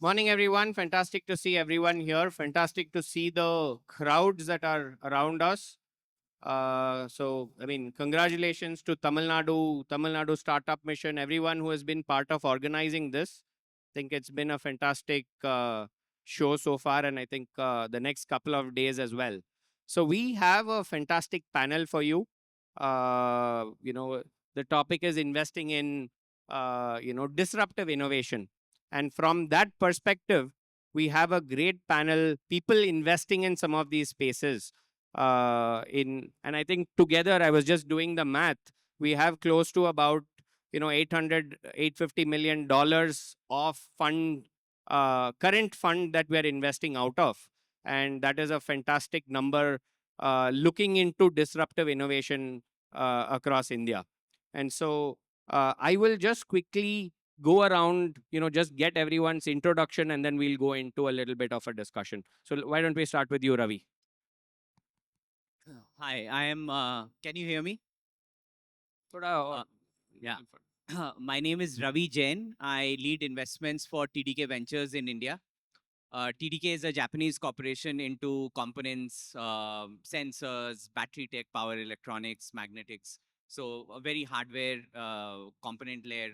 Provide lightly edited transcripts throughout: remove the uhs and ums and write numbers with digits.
Morning, everyone. Fantastic to see everyone here. Fantastic to see the crowds that are around us. Congratulations to Tamil Nadu Startup Mission, everyone who has been part of organizing this. I think it's been a fantastic show so far, and I think the next couple of days as well. So we have a fantastic panel for you. The topic is investing in, disruptive innovation. And from that perspective, we have a great panel, people investing in some of these spaces. And I think together, I was just doing the math. We have close to about 850 million dollars of fund, current fund that we are investing out of, and that is a fantastic number. Looking into disruptive innovation across India, and so I will just quickly go around, just get everyone's introduction, and then we'll go into a little bit of a discussion. So why don't we start with you, Ravi? Hi, I am. Can you hear me? Thoda, Yeah. My name is Ravi Jain. I lead investments for TDK Ventures in India. TDK is a Japanese corporation into components, sensors, battery tech, power electronics, magnetics. So a very hardware component layer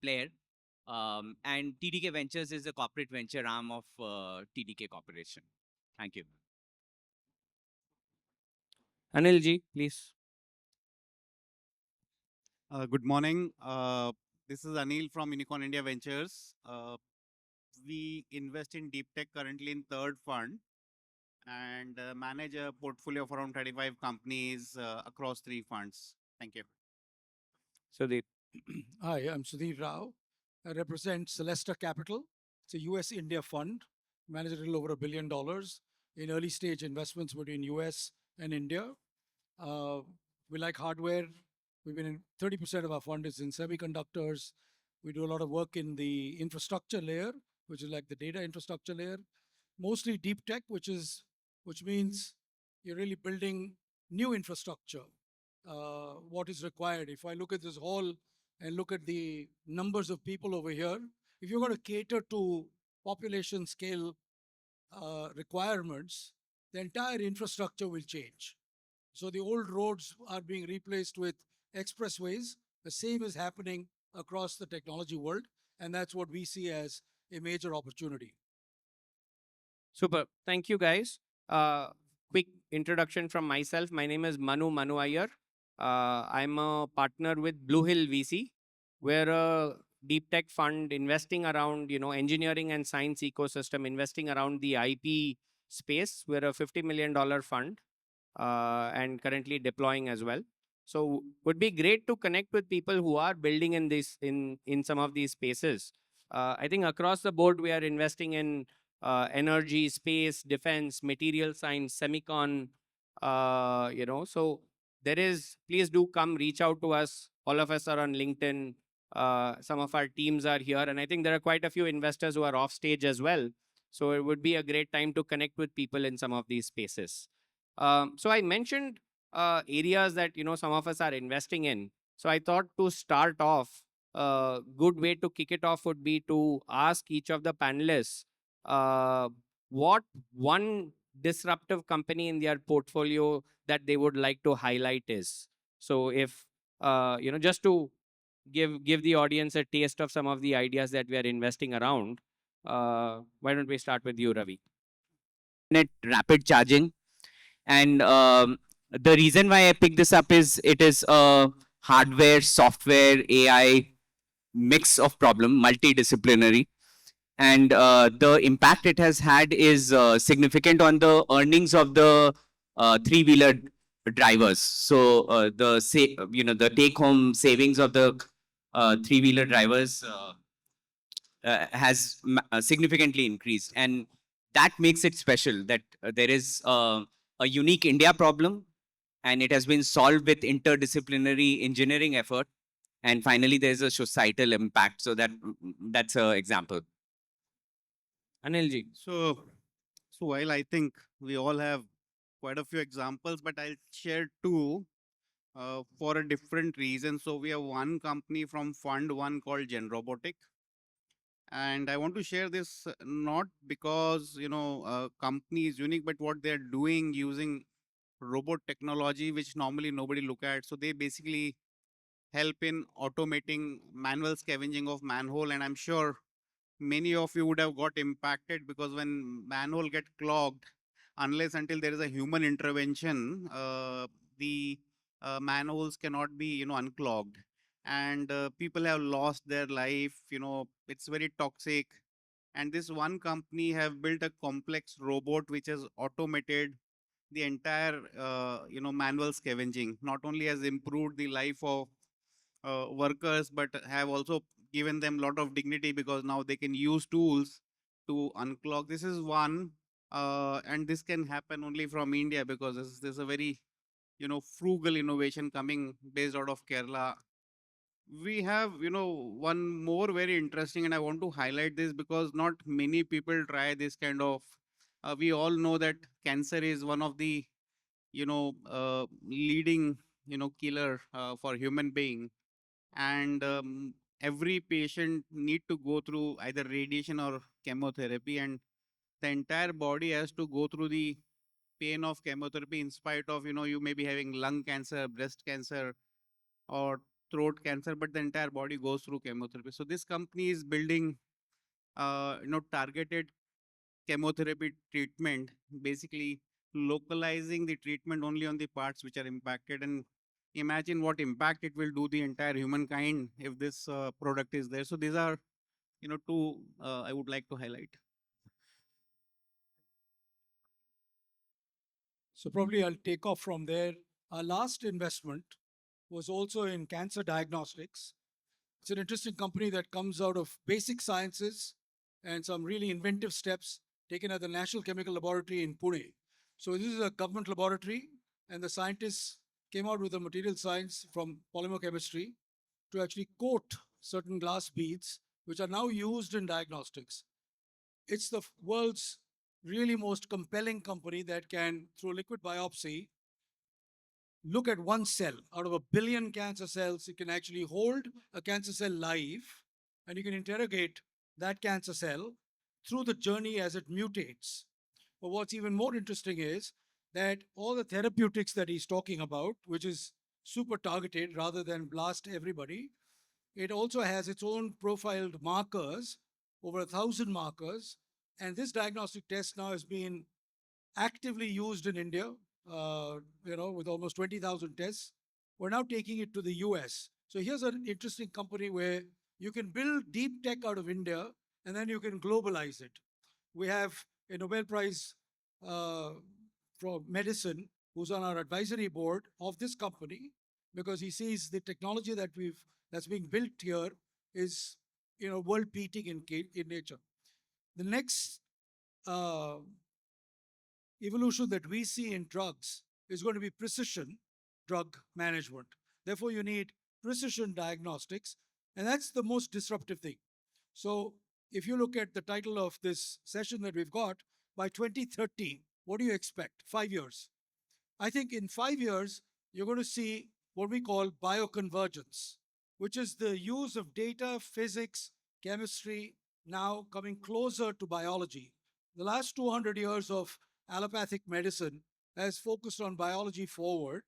player. And TDK Ventures is a corporate venture arm of TDK Corporation. Thank you. Anil ji, please. Good morning. This is Anil from Unicorn India Ventures. We invest in Deeptech currently in third fund and manage a portfolio of around 35 companies across three funds. Thank you. Sudeep. Hi, I'm Sudhir Rao. I represent Celesta Capital. It's a US India fund, managed a little over $1 billion in early stage investments between US and India. We like hardware. We've been in 30% of our fund is in semiconductors. We do a lot of work in the infrastructure layer, which is like the data infrastructure layer, mostly deep tech, which means you're really building new infrastructure. What is required? If I look at this hall and look at the numbers of people over here, if you're going to cater to population scale requirements, the entire infrastructure will change. So the old roads are being replaced with expressways. The same is happening across the technology world, and that's what we see as a major opportunity. Super. Thank you, guys. Quick introduction from myself. My name is Manu Iyer. I'm a partner with Blue Hill VC. We're a deep tech fund investing around, engineering and science ecosystem, investing around the IP space. We're a $50 million fund and currently deploying as well. So would be great to connect with people who are building in this in some of these spaces. I think across the board we are investing in energy, space, defense, material science, semicon. So there is. Please do come reach out to us. All of us are on LinkedIn. Some of our teams are here, and I think there are quite a few investors who are off stage as well. So it would be a great time to connect with people in some of these spaces. So I mentioned areas that some of us are investing in. So I thought to start off, a good way to kick it off would be to ask each of the panelists what one disruptive company in their portfolio that they would like to highlight is. So if just to give the audience a taste of some of the ideas that we are investing around, why don't we start with you, Ravi? Rapid charging. And the reason why I picked this up is it is a hardware, software, AI mix of problem, multidisciplinary. And the impact it has had is significant on the earnings of the three-wheeler drivers. So the take-home savings of the three-wheeler drivers has significantly increased, and that makes it special. That there is a unique India problem, and it has been solved with interdisciplinary engineering effort. And finally, there's a societal impact. So that's an example. Anil ji. So while I think we all have quite a few examples, but I'll share two for a different reason. So we have one company from Fund One called Gen Robotic, And I want to share this not because, company is unique, but what they're doing using robot technology, which normally nobody look at. So they basically help in automating manual scavenging of manhole. And I'm sure many of you would have got impacted because when manhole get clogged, unless until there is a human intervention, the manholes cannot be, unclogged. And people have lost their life. It's very toxic. And this one company have built a complex robot which has automated the entire manual scavenging. Not only has improved the life of workers, but have also given them a lot of dignity because now they can use tools to unclog. This is one, and this can happen only from India because this is a very frugal innovation coming based out of Kerala. We have one more very interesting, and I want to highlight this because not many people try this kind of. We all know that cancer is one of the leading killer for human being, and every patient need to go through either radiation or chemotherapy, and the entire body has to go through the pain of chemotherapy in spite of you may be having lung cancer, breast cancer, or throat cancer, but the entire body goes through chemotherapy. So this company is building targeted chemotherapy treatment, basically localizing the treatment only on the parts which are impacted. And imagine what impact it will do the entire humankind if this product is there. So these are two I would like to highlight. So probably I'll take off from there. Our last investment was also in cancer diagnostics. It's an interesting company that comes out of basic sciences and some really inventive steps taken at the National Chemical Laboratory in Pune. So this is a government laboratory, and the scientists came out with a material science from polymer chemistry to actually coat certain glass beads, which are now used in diagnostics. It's the world's really most compelling company that can, through liquid biopsy, look at one cell out of a billion cancer cells. You can actually hold a cancer cell live and you can interrogate that cancer cell through the journey as it mutates. But what's even more interesting is that all the therapeutics that he's talking about, which is super targeted rather than blast everybody, it also has its own profiled markers, over 1,000 markers. And this diagnostic test now has been actively used in India, with almost 20,000 tests. We're now taking it to the US. So here's an interesting company where you can build deep tech out of India and then you can globalize it. We have a Nobel Prize uh, for medicine who's on our advisory board of this company because he sees the technology that's being built here is world beating in nature. The next uh, evolution that we see in drugs is going to be precision drug management. Therefore, you need precision diagnostics, and that's the most disruptive thing. So, if you look at the title of this session that we've got, by 2030, what do you expect? 5 years. I think in 5 years, you're going to see what we call bioconvergence, which is the use of data, physics, chemistry now coming closer to biology. The last 200 years of allopathic medicine has focused on biology forward,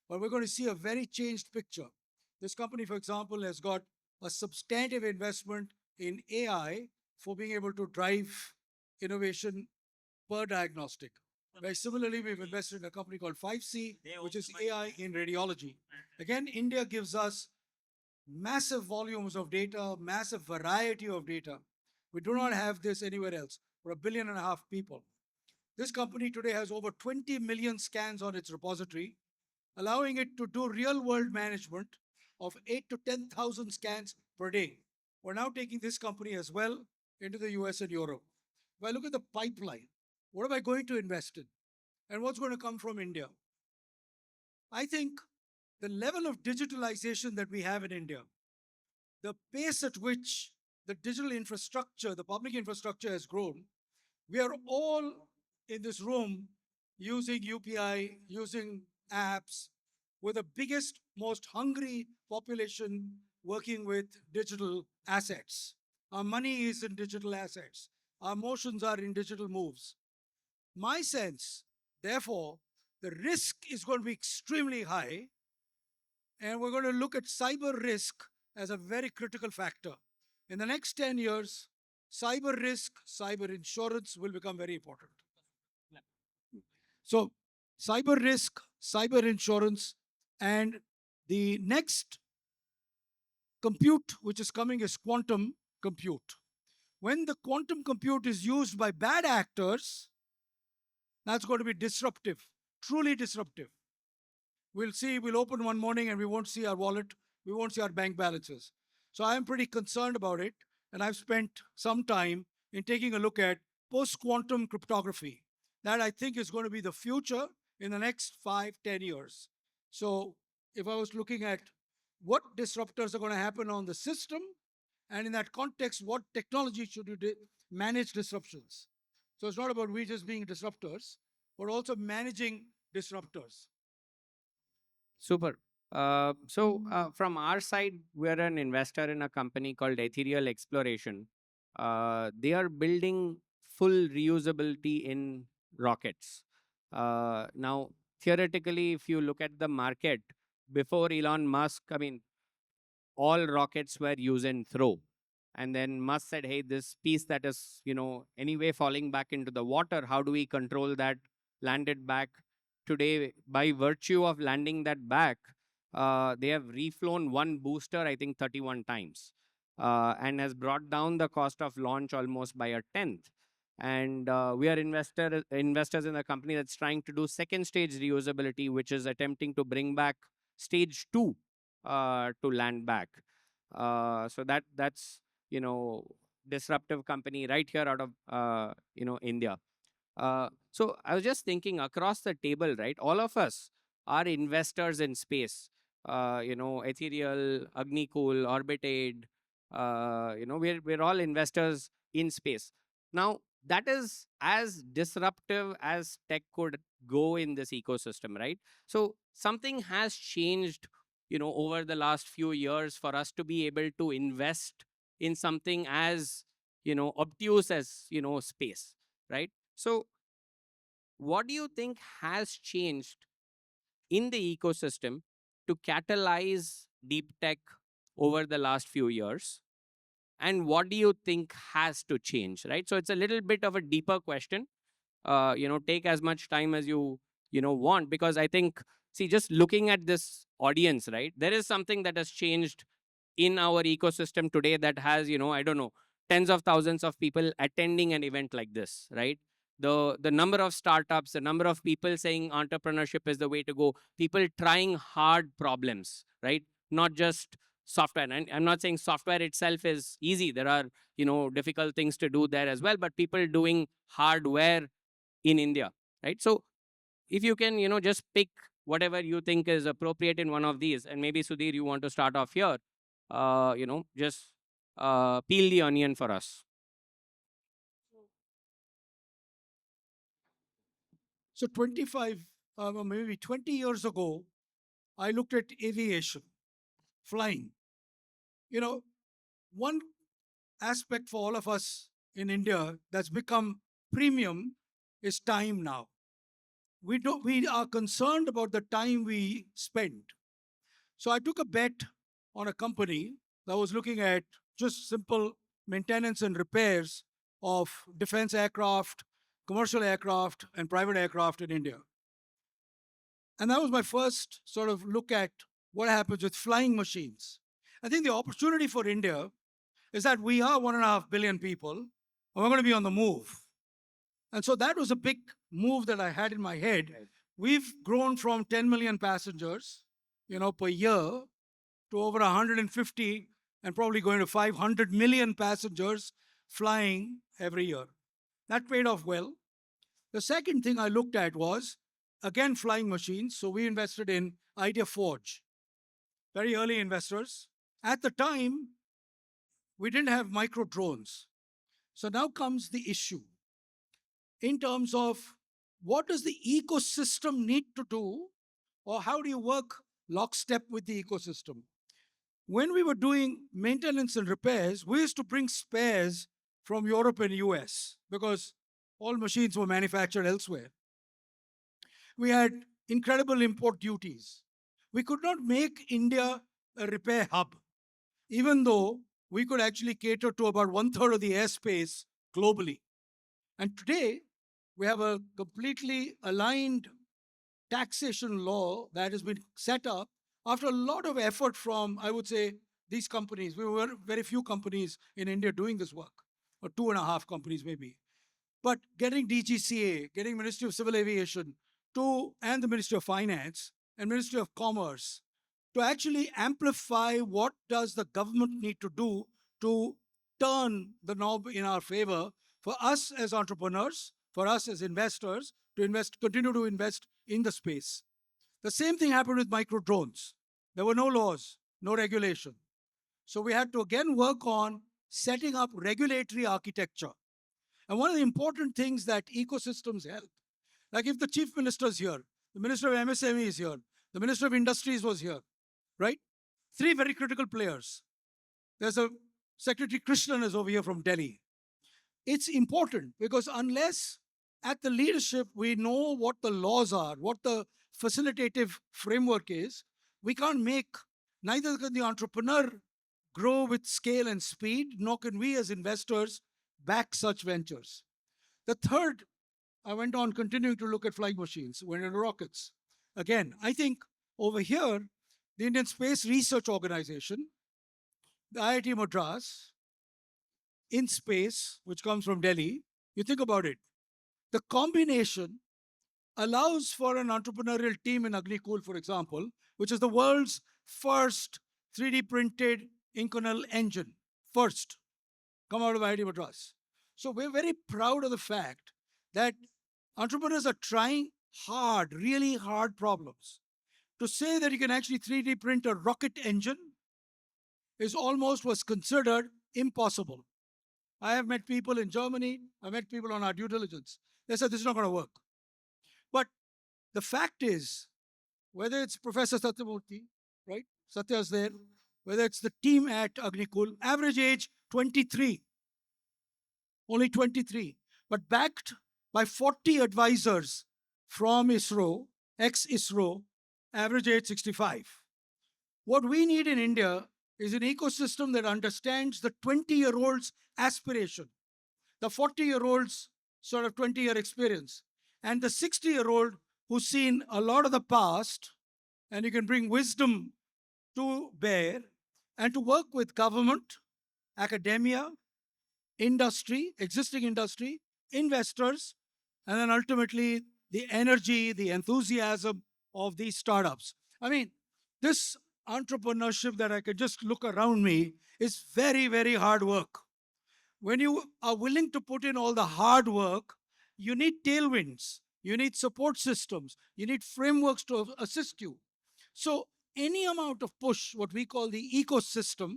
but we're going to see a very changed picture. This company, for example, has got a substantive investment in AI for being able to drive innovation per diagnostic. Very similarly, we've invested in a company called 5C, which is AI in radiology. Again, India gives us massive volumes of data, massive variety of data. We do not have this anywhere else. We're 1.5 billion people. This company today has over 20 million scans on its repository, allowing it to do real world management of 8 to 10,000 scans per day. We're now taking this company as well into the US and Europe. If I look at the pipeline, what am I going to invest in? And what's going to come from India? I think the level of digitalization that we have in India, the pace at which the digital infrastructure, the public infrastructure has grown, we are all in this room using UPI, using apps. We're the biggest, most hungry population working with digital assets. Our money is in digital assets. Our emotions are in digital moves. My sense, therefore, the risk is going to be extremely high, and we're going to look at cyber risk as a very critical factor. In the next 10 years, cyber risk, cyber insurance will become very important. So, cyber risk, cyber insurance, and the next compute which is coming is quantum compute. When the quantum compute is used by bad actors, that's going to be disruptive, truly disruptive. We'll see, we'll open one morning and we won't see our wallet, we won't see our bank balances. So I am pretty concerned about it, and I've spent some time in taking a look at post-quantum cryptography. That I think is going to be the future in the next 5-10 years. So if I was looking at what disruptors are going to happen on the system, and in that context, what technology should you manage disruptions? So it's not about we just being disruptors, but also managing disruptors. Super. From our side, we're an investor in a company called Ethereal Exploration. They are building full reusability in rockets. Now, theoretically, if you look at the market, before Elon Musk, I mean, all rockets were use and throw. And then Musk said, hey, this piece that is, anyway falling back into the water, how do we control that? Landed back. Today, by virtue of landing that back, they have reflown one booster, I think 31 times, and has brought down the cost of launch almost by a tenth. And we are investors in a company that's trying to do second stage reusability, which is attempting to bring back stage two to land back. That's disruptive company right here out of India. So I was just thinking across the table, right? All of us are investors in space. Ethereal, Agnicool, Orbited. We're all investors in space. Now that is as disruptive as tech could go in this ecosystem, right? So something has changed, over the last few years for us to be able to invest in something as obtuse as space, right? So what do you think has changed in the ecosystem to catalyze deep tech over the last few years? And what do you think has to change, right? So it's a little bit of a deeper question. Take as much time as you want, because I think, see, just looking at this audience, right, there is something that has changed in our ecosystem today that has, I don't know, tens of thousands of people attending an event like this, right? The number of startups, the number of people saying entrepreneurship is the way to go, people trying hard problems, right? Not just software. And I'm not saying software itself is easy. There are, difficult things to do there as well, but people doing hardware in India, right? So if you can, just pick whatever you think is appropriate in one of these, and maybe Sudhir, you want to start off here, just peel the onion for us. So 25, or maybe 20 years ago, I looked at aviation, flying. One aspect for all of us in India that's become premium is time now. We are concerned about the time we spend. So I took a bet on a company that was looking at just simple maintenance and repairs of defense aircraft, commercial aircraft, and private aircraft in India. And that was my first sort of look at what happens with flying machines. I think the opportunity for India is that we are 1.5 billion people, and we're going to be on the move. And so that was a big move that I had in my head. We've grown from 10 million passengers, per year to over 150 and probably going to 500 million passengers flying every year. That paid off well. The second thing I looked at was, again, flying machines. So we invested in Idea Forge, very early investors. At the time, we didn't have micro drones. So now comes the issue in terms of what does the ecosystem need to do, or how do you work lockstep with the ecosystem? when we were doing maintenance and repairs, we used to bring spares from Europe and US because all machines were manufactured elsewhere. We had incredible import duties. We could not make India a repair hub, even though we could actually cater to about one third of the airspace globally. And today, we have a completely aligned taxation law that has been set up after a lot of effort from, I would say, these companies. We were very few companies in India doing this work, or two and a half companies maybe. But getting DGCA, getting Ministry of Civil Aviation and the Ministry of Finance and Ministry of Commerce to actually amplify what does the government need to do to turn the knob in our favor for us as entrepreneurs, for us as investors to continue to invest in the space. The same thing happened with micro drones. There were no laws, no regulation. So we had to again work on setting up regulatory architecture. And one of the important things that ecosystems help, like if the chief minister is here, the minister of MSME is here, the minister of industries was here, right? Three very critical players. There's a Secretary Krishnan is over here from Delhi. It's important because unless at the leadership we know what the laws are, what the facilitative framework is, we can't make, neither can the entrepreneur grow with scale and speed, nor can we as investors back such ventures. The third, I went on continuing to look at flying machines, went into rockets. Again, I think over here, the Indian Space Research Organization, the IIT Madras, in space, which comes from Delhi, you think about it, the combination allows for an entrepreneurial team in Agnikul, for example, which is the world's first 3D printed Inconel engine, first, come out of IIT Madras. So we're very proud of the fact that entrepreneurs are trying hard, really hard problems. To say that you can actually 3D print a rocket engine is almost was considered impossible. I have met people in Germany, I met people on our due diligence. They said this is not going to work. But the fact is, whether it's Professor Satyamurthy, right? Satya's there, whether it's the team at Agnikul, average age 23, only 23, but backed by 40 advisors from ISRO, ex-ISRO, average age 65. What we need in India is an ecosystem that understands the 20-year-old's aspiration, the 40-year-old's sort of 20-year experience, and the 60-year-old who's seen a lot of the past, and you can bring wisdom to bear, and to work with government, academia, industry, existing industry, investors, and then ultimately the energy, the enthusiasm of these startups. I mean, this entrepreneurship that I could just look around me is very, very hard work. When you are willing to put in all the hard work, you need tailwinds, you need support systems, you need frameworks to assist you. So, any amount of push, what we call the ecosystem,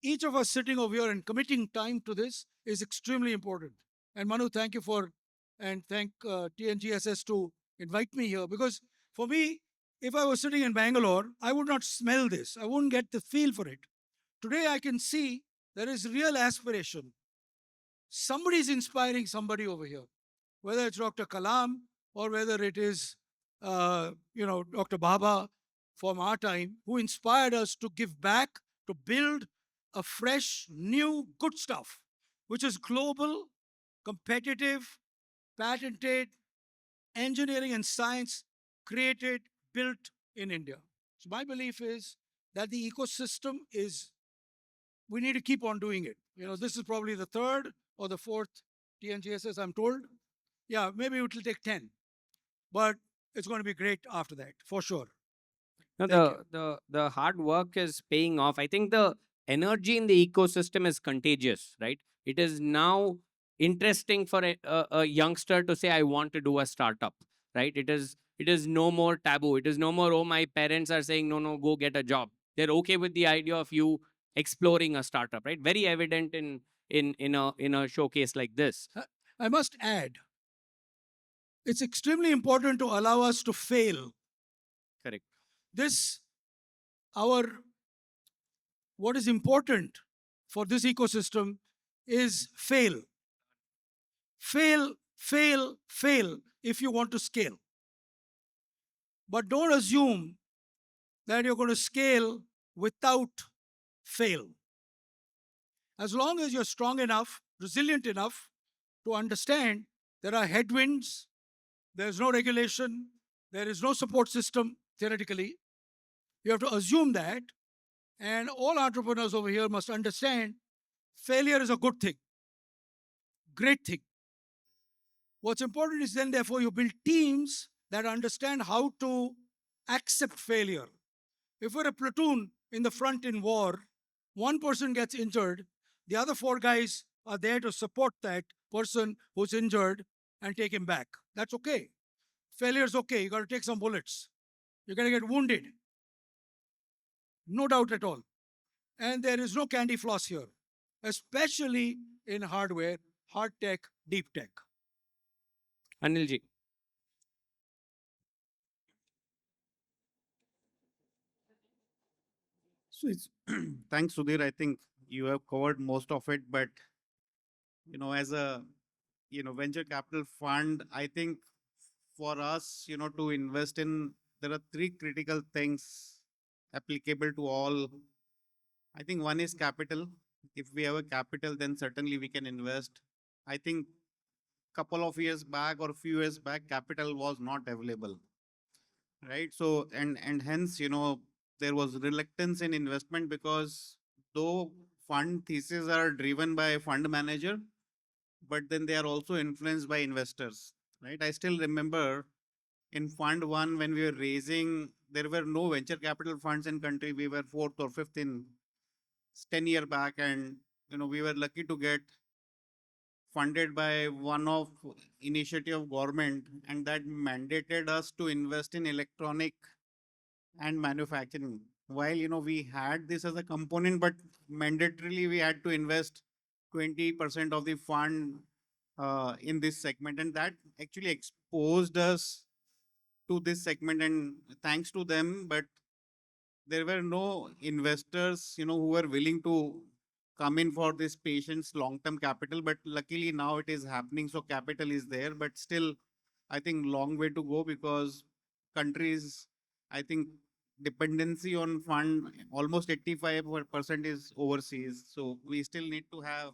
each of us sitting over here and committing time to this is extremely important. And Manu, thank you for, and thank TNGSS to invite me here, because for me, if I was sitting in Bangalore, I would not smell this. I wouldn't get the feel for it. Today, I can see there is real aspiration. Somebody is inspiring somebody over here, whether it's Dr. Kalam or whether it is, Dr. Baba from our time, who inspired us to give back, to build a fresh, new, good stuff, which is global, competitive, patented, engineering and science created, built in India. So my belief is that the ecosystem is, we need to keep on doing it. This is probably the third or the fourth TNGSS, I'm told. Yeah, maybe it will take 10, but it's going to be great after that, for sure. No, Thank the hard work is paying off. I think the energy in the ecosystem is contagious, right? It is now interesting for a youngster to say, I want to do a startup, right? It is no more taboo. It is no more, oh, my parents are saying, no, no, go get a job. They're okay with the idea of you exploring a startup, right? Very evident in a showcase like this. I must add, it's extremely important to allow us to fail. Correct. This, our what is important for this ecosystem is fail, fail, fail, fail if you want to scale. But don't assume that you're going to scale without fail. As long as you're strong enough, resilient enough to understand there are headwinds, there's no regulation, there is no support system, theoretically, you have to assume that. And all entrepreneurs over here must understand failure is a good thing, great thing. What's important is then, therefore, you build teams that understand how to accept failure. If we're a platoon in the front in war, one person gets injured, the other four guys are there to support that person who's injured and take him back. That's okay. Failure is okay. You got to take some bullets. You're going to get wounded. No doubt at all. And there is no candy floss here, especially in hardware, hard tech, deep tech. Anilji. So it's thanks, Sudhir. I think you have covered most of it, but as a venture capital fund, I think for us, to invest in, there are three critical things applicable to all. I think one is capital. If we have a capital, then certainly we can invest. I think couple of years back or few years back, capital was not available, right? So and hence, there was reluctance in investment because though fund theses are driven by a fund manager, but then they are also influenced by investors, right? I still remember in fund one when we were raising, there were no venture capital funds in country. We were fourth or fifth in 10 year back, and we were lucky to get funded by one of initiative of government, and that mandated us to invest in electronic and manufacturing. While we had this as a component, but mandatorily we had to invest 20% of the fund in this segment, and that actually exposed us to this segment. And thanks to them, but there were no investors, who were willing to come in for this patient's long-term capital. But luckily now it is happening, so capital is there. But still, I think long way to go because countries, I think dependency on fund almost 85% is overseas. So we still need to have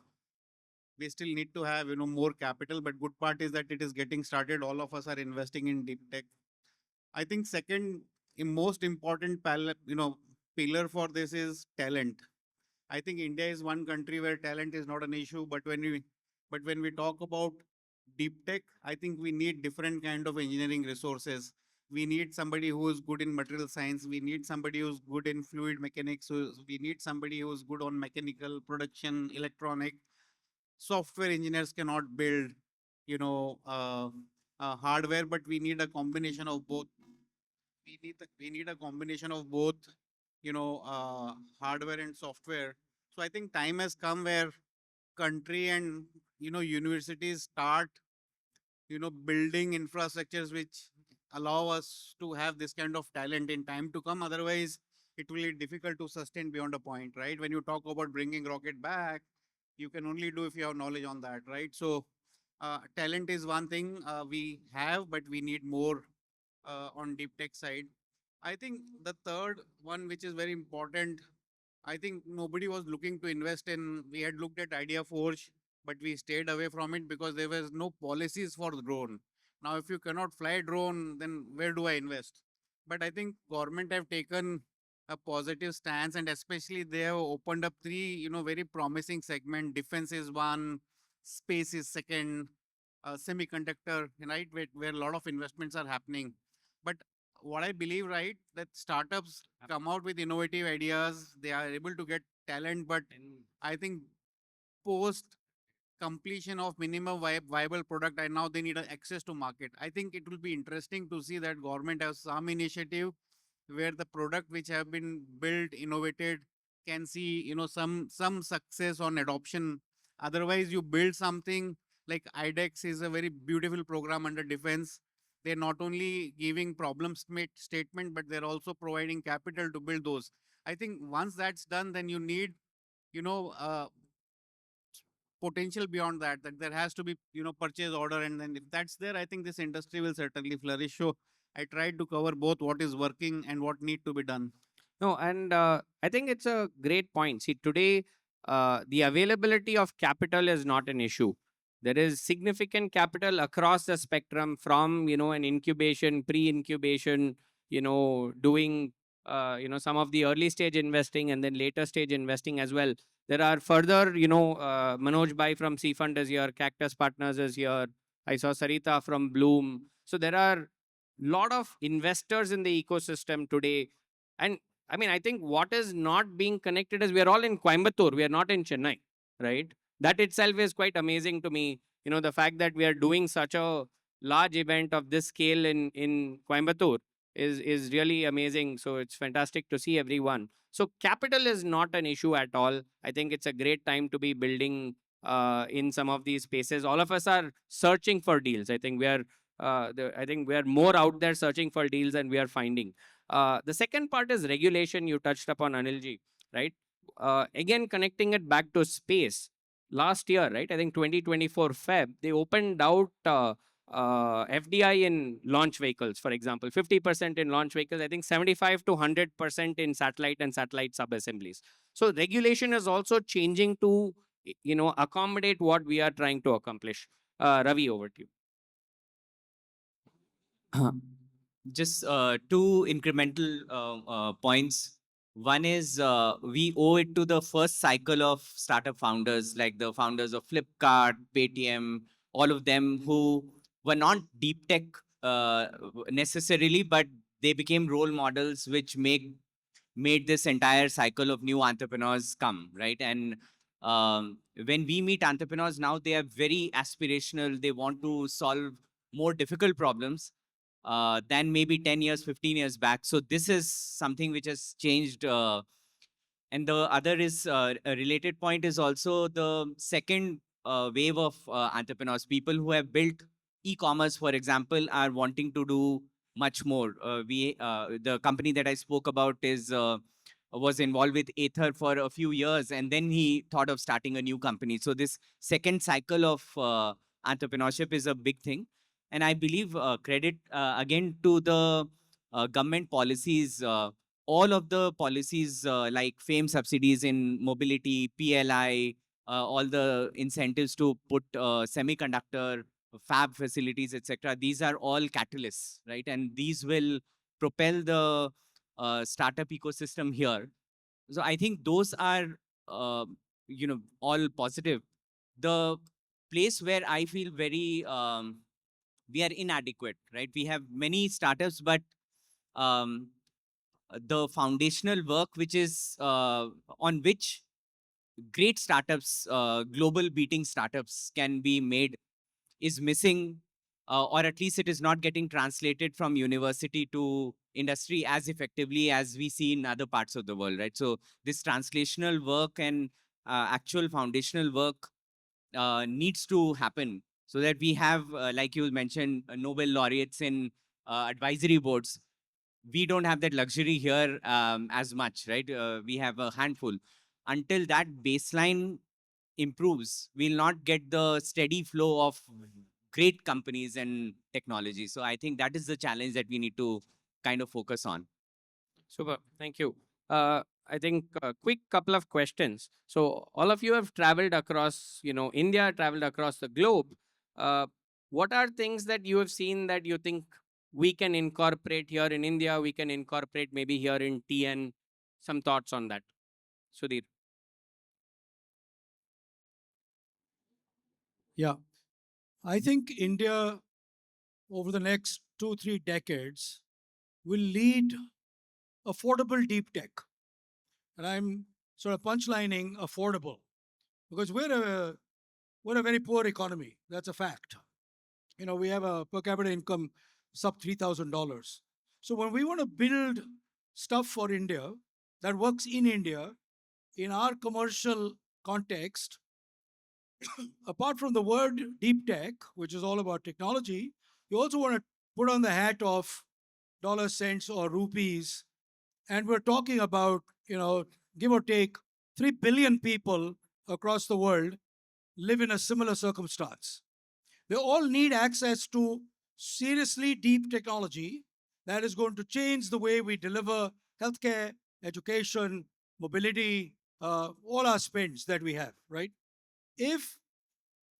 more capital. But good part is that it is getting started. All of us are investing in deep tech. I think second most important pillar for this is talent. I think India is one country where talent is not an issue, but when we talk about deep tech, I think we need different kind of engineering resources. We need somebody who is good in material science. We need somebody who's good in fluid mechanics. So we need somebody who's good on mechanical production, electronic. Software engineers cannot build, hardware, but we need a combination of both. We need a combination of both, hardware and software. So I think time has come where country and universities start building infrastructures which allow us to have this kind of talent in time to come. Otherwise it will be difficult to sustain beyond a point, right? When you talk about bringing rocket back, you can only do if you have knowledge on that, right? So talent is one thing we have, but we need more on deep tech side. I think the third one, which is very important, I think nobody was looking to invest in. We had looked at Idea Forge, but we stayed away from it because there was no policies for the drone. Now, if you cannot fly drone, then where do I invest? But I think government have taken a positive stance, and especially they have opened up three, very promising segment. Defense is one, space is second, semiconductor, right, where a lot of investments are happening. But what I believe, right, that startups come out with innovative ideas, they are able to get talent, but I think post completion of minimum viable product, and now they need access to market. I think it will be interesting to see that government has some initiative where the product which have been built, innovated, can see some success on adoption. Otherwise, you build something like IDEX is a very beautiful program under defense. They're not only giving problem statement, but they're also providing capital to build those. I think once that's done, then you need, you know, potential beyond that, that there has to be, you know, purchase order. And then if that's there, I think this industry will certainly flourish. So I tried to cover both what is working and what need to be done. No, and I think it's a great point. See, today, the availability of capital is not an issue. There is significant capital across the spectrum from, an incubation, pre-incubation, doing, some of the early stage investing and then later stage investing as well. There are further, Manoj Bhai from C Fund is here, Cactus Partners is here. I saw Sarita from Bloom. So there are lot of investors in the ecosystem today. And I mean, I think what is not being connected is we are all in Coimbatore. We are not in Chennai, right? That itself is quite amazing to me. The fact that we are doing such a large event of this scale in Coimbatore is really amazing. So it's fantastic to see everyone. So capital is not an issue at all. I think it's a great time to be building in some of these spaces. All of us are searching for deals. I think we are more out there searching for deals and we are finding. The second part is regulation. You touched upon Anilji, right? Again, connecting it back to space. Last year, right? I think 2024 Feb, they opened out FDI in launch vehicles, for example, 50% in launch vehicles. I think 75 to 100% in satellite and satellite sub-assemblies. So regulation is also changing to, accommodate what we are trying to accomplish. Ravi, over to you. Just two incremental points. One is we owe it to the first cycle of startup founders, like the founders of Flipkart, Paytm, all of them who were not deep tech necessarily, but they became role models which made this entire cycle of new entrepreneurs come, right? And when we meet entrepreneurs now, they are very aspirational. They want to solve more difficult problems than maybe 10 years, 15 years back. So this is something which has changed. And the other is a related point is also the second wave of entrepreneurs. People who have built e-commerce, for example, are wanting to do much more. The company that I spoke about was involved with Ather for a few years, and then he thought of starting a new company. So this second cycle of entrepreneurship is a big thing. And I believe credit again to the government policies, all of the policies like FAME subsidies in mobility, PLI, all the incentives to put semiconductor fab facilities, etc. These are all catalysts, right? And these will propel the startup ecosystem here. So I think those are, all positive. The place where I feel very we are inadequate, right? We have many startups, but um, the foundational work, which is on which great startups, global beating startups can be made, is missing, or at least it is not getting translated from university to industry as effectively as we see in other parts of the world, right? So this translational work and actual foundational work needs to happen so that we have, like you mentioned, Nobel laureates in advisory boards. We don't have that luxury here as much, right? We have a handful. Until that baseline improves, we'll not get the steady flow of great companies and technology. So I think that is the challenge that we need to kind of focus on. Super. Thank you. I think a quick couple of questions. So all of you have traveled across, India, traveled across the globe. What are things that you have seen that you think we can incorporate here in India? We can incorporate maybe here in TN. Some thoughts on that, Sudhir. Yeah, I think India over the next 2-3 decades will lead affordable deep tech. And I'm sort of punchlining affordable because we're a very poor economy. That's a fact. We have a per capita income sub $3,000. So when we want to build stuff for India that works in India in our commercial context, apart from the word deep tech, which is all about technology, you also want to put on the hat of dollar cents or rupees. And we're talking about give or take 3 billion people across the world live in a similar circumstance. They all need access to seriously deep technology that is going to change the way we deliver healthcare, education, mobility, all our spends that we have, right? If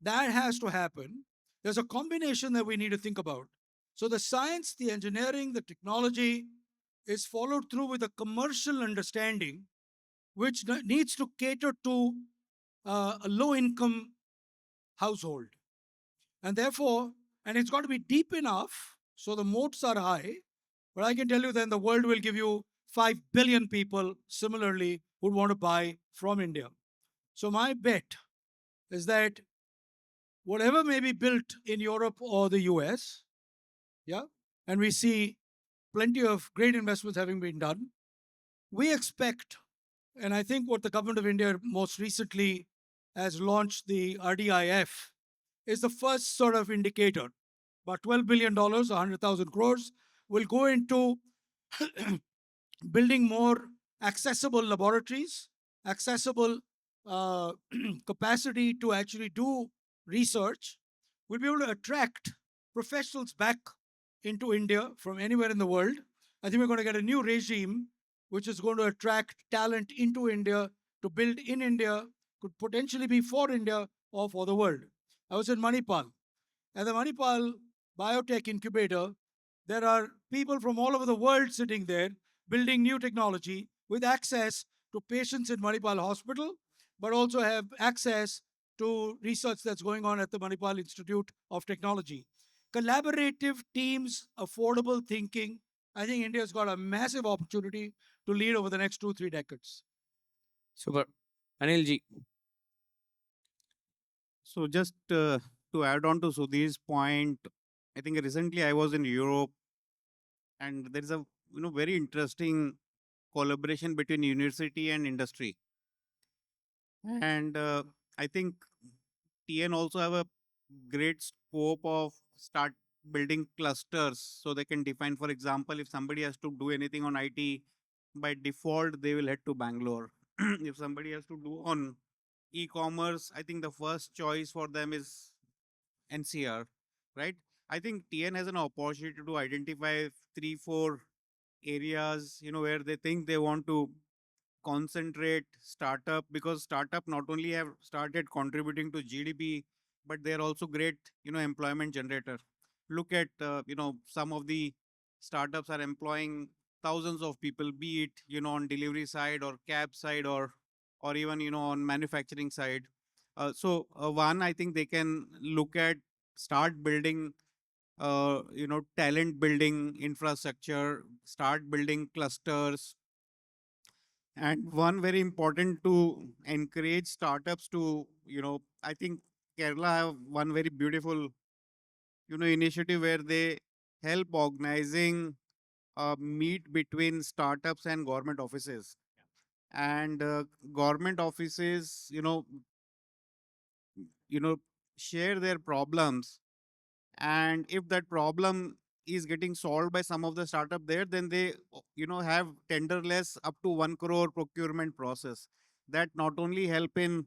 that has to happen, there's a combination that we need to think about. So the science, the engineering, the technology is followed through with a commercial understanding, which needs to cater to a low income household. And therefore, and it's got to be deep enough so the moats are high. But I can tell you then the world will give you 5 billion people similarly who want to buy from India. So my bet is that whatever may be built in Europe or the US, yeah, and we see plenty of great investments having been done, we expect, and I think what the government of India most recently has launched the RDIF is the first sort of indicator. About $12 billion, 100,000 crores, will go into building more accessible laboratories, accessible uh, capacity to actually do research. We'll be able to attract professionals back into India from anywhere in the world. I think we're going to get a new regime which is going to attract talent into India to build in India, could potentially be for India or for the world. I was in Manipal. At the Manipal Biotech Incubator, there are people from all over the world sitting there building new technology with access to patients in Manipal Hospital, but also have access to research that's going on at the Manipal Institute of Technology. Collaborative teams, affordable thinking. I think India's got a massive opportunity to lead over the next 2-3 decades. Super. Anil ji. So just to add on to Sudhir's point, I think recently I was in Europe, and there is a very interesting collaboration between university and industry. And I think TN also have a great scope of start building clusters, so they can define, for example, if somebody has to do anything on IT, by default they will head to Bangalore. If somebody has to do on e-commerce, I think the first choice for them is NCR, right? I think TN has an opportunity to identify 3-4 areas, where they think they want to concentrate startup, because startup not only have started contributing to GDP, but they are also great, employment generator. Look at, some of the startups are employing thousands of people, be it, on delivery side or cab side, or even, on manufacturing side. One, I think they can look at start building talent building infrastructure, start building clusters. And one very important to encourage startups to, I think Kerala have one very beautiful, initiative where they help organizing a meet between startups and government offices. And government offices, you know, share their problems, and if that problem is getting solved by some of the startup there, then they have tenderless up to 1 crore procurement process that not only help in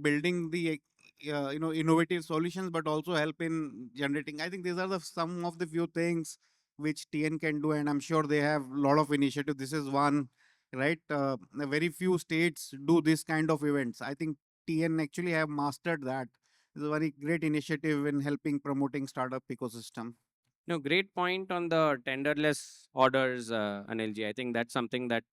building the innovative solutions, but also help in generating. I think these are the some of the few things which TN can do, and I'm sure they have a lot of initiative. This is one, right? Very few states do this kind of events. I think TN actually have mastered that. It's a very great initiative in helping promoting startup ecosystem. No, great point on the tenderless orders, Anil ji. I think that's something that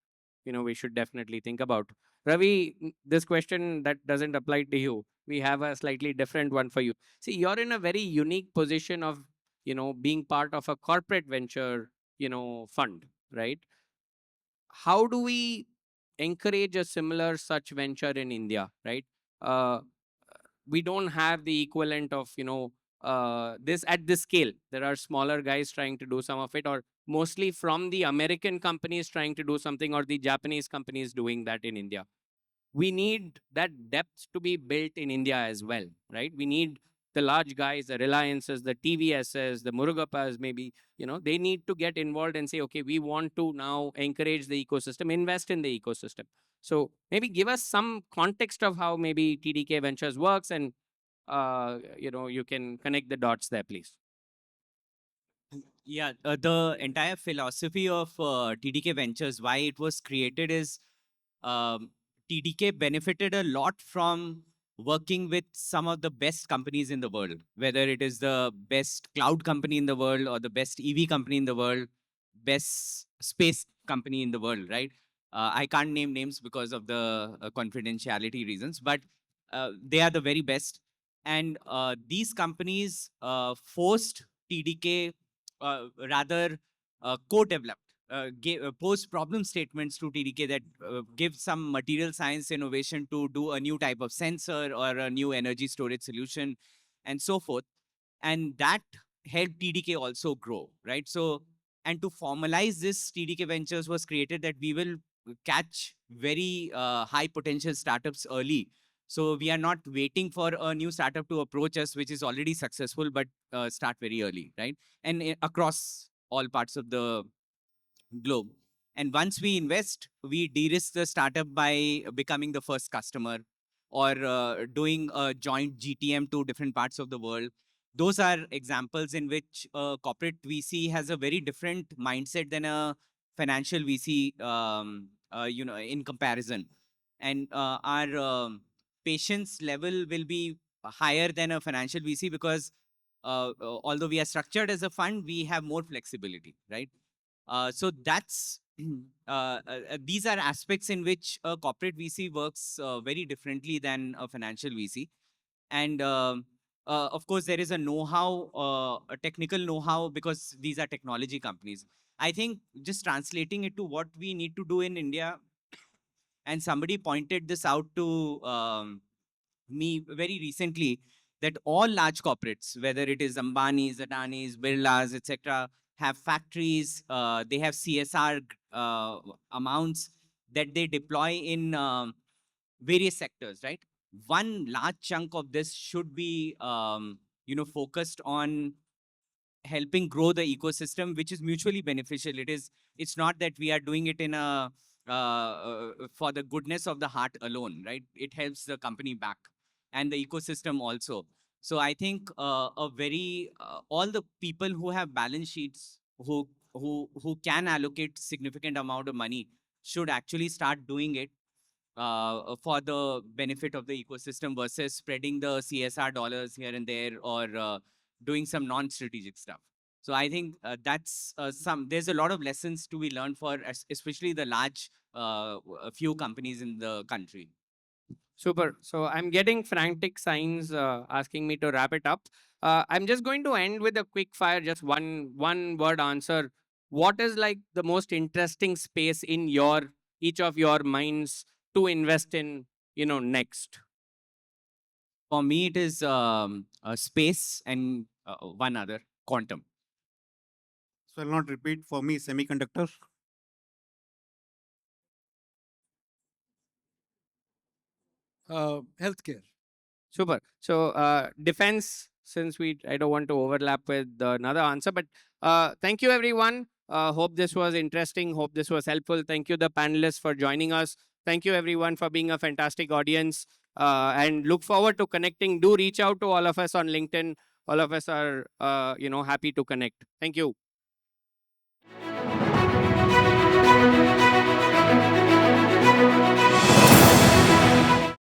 we should definitely think about. Ravi, this question that doesn't apply to you. We have a slightly different one for you. See, you're in a very unique position of being part of a corporate venture fund, right? How do we encourage a similar such venture in India, right? Uh, we don't have the equivalent of this at this scale. There are smaller guys trying to do some of it, or mostly from the American companies trying to do something, or the Japanese companies doing that in India. We need that depth to be built in India as well, right? We need the large guys, the Reliances, the TVSs, the Murugapas, maybe, they need to get involved and say, okay, we want to now encourage the ecosystem, invest in the ecosystem. So maybe give us some context of how maybe TDK Ventures works, and you can connect the dots there, please. Yeah, the entire philosophy of TDK Ventures, why it was created is um, TDK benefited a lot from working with some of the best companies in the world, whether it is the best cloud company in the world or the best EV company in the world, best space company in the world, right? I can't name names because of the confidentiality reasons, but they are the very best. And these companies forced TDK, rather co-developed, pose problem statements to TDK that give some material science innovation to do a new type of sensor or a new energy storage solution and so forth. And that helped TDK also grow, right? So, and to formalize this, TDK Ventures was created that we will catch very high potential startups early. So we are not waiting for a new startup to approach us, which is already successful, but start very early, right? And across all parts of the globe. And once we invest, we de-risk the startup by becoming the first customer or doing a joint GTM to different parts of the world. Those are examples in which a corporate VC has a very different mindset than a financial VC, in comparison. And our patience level will be higher than a financial VC because although we are structured as a fund, we have more flexibility, right? So that's these are aspects in which a corporate VC works very differently than a financial VC. And of course, there is a know-how, a technical know-how, because these are technology companies. I think just translating it to what we need to do in India, and somebody pointed this out to me very recently, that all large corporates, whether it is Ambani's, Adani's, Birla's, etc., have factories, they have CSR amounts that they deploy in various sectors, right? One large chunk of this should be, focused on helping grow the ecosystem, which is mutually beneficial. It's not that we are doing it in a for the goodness of the heart alone, right? It helps the company back and the ecosystem also. So I think all the people who have balance sheets, who can allocate significant amount of money, should actually start doing it for the benefit of the ecosystem versus spreading the CSR dollars here and there, or doing some non-strategic stuff. So I think there's a lot of lessons to be learned for especially the large few companies in the country. Super. So I'm getting frantic signs asking me to wrap it up. I'm just going to end with a quick fire, just one word answer. What is like the most interesting space in each of your minds to invest in, next? For me, it is space and one other, quantum. So I'll not repeat. For me, semiconductor. Healthcare. Super. So defense, since I don't want to overlap with another answer, but thank you everyone. Hope this was interesting. Hope this was helpful. Thank you the panelists for joining us. Thank you everyone for being a fantastic audience. And look forward to connecting. Do reach out to all of us on LinkedIn. All of us are happy to connect. Thank you.